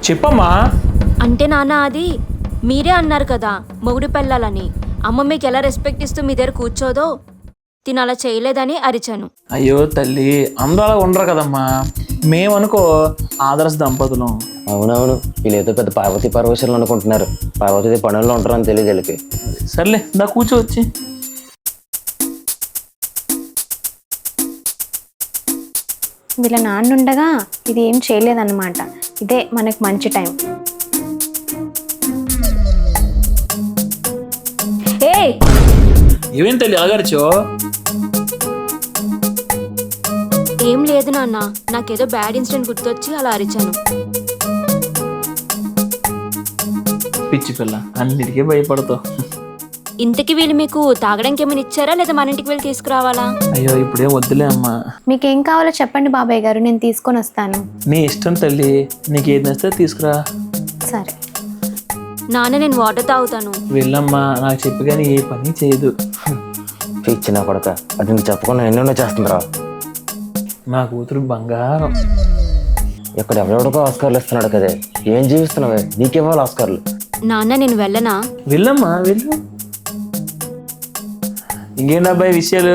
చెప్పమ్మా. అంటే నాన్న అది మీరే అన్నారు కదా మొగుడు పెళ్ళాలని. అమ్మ మీకు ఎలా రెస్పెక్ట్ ఇస్తూ మీ దగ్గర కూర్చోదో తిను అలా చేయలేదని అరిచాను. అయ్యో తల్లి, అందరూ అలా ఉండరు కదమ్మా. మేమనుకో ఆదర్శ దంపతులం. అవునవును, వీళ్ళేదో పెద్ద పార్వతీ పరమేశ్వరులు అనుకుంటున్నారు. పార్వతీ పనుల్లో ఉంటారు అని తెలియదు వీళ్ళకి. సర్లే దా కూర్చోవచ్చి. వీళ్ళ నాన్న ఉండగా ఇది ఏం చేయలేదన్నమాట. ఇదే మనకు మంచి టైం. ఏ ఏమేం తల్లి అలగరిచో? ఏం లేదు నాన్న, నాకేదో బ్యాడ్ ఇన్సిడెంట్ గుర్తొచ్చి అలా అరిచాను. పిచ్చి పిల్ల, అన్నిటికీ భయపడతావు. ఇంతకీ వీళ్ళు మీకు తాగడానికి ఏమైనా ఇచ్చారా లేదా మన ఇంటికి వెళ్ళి తీసుకురావాలా? అయ్యో ఇప్పుడే వద్దులే అమ్మా. మీకేం కావాలో చెప్పండి బాబాయ్ గారు, నేను తీసుకొని వస్తాను. నీ ఇష్టం తల్లి, నీకు ఏది నచ్చితే తీసుకురా. సరే నాన్న నేను వాటర్ తాగుతాను. వెళ్ళమ్మా, నాకు చెప్పి కానీ ఏ పని చేయదు. ఇచ్చిన కొడక అది నీకు చెప్పకుండా ఎన్నెన్నో చేస్తుందిరా. నా కూతురు బంగారం. ఇక్కడ ఎవరెవరికో ఆస్కార్లు ఇస్తున్నాడు కదే, ఏం జీవిస్తున్నావే, నీకేవాళ్ళు ఆస్కార్లు? నాన్న నేను వెళ్ళనా? వెళ్ళమ్మా వెళ్ళు. ఇంకేంటి అబ్బాయి విషయాలు?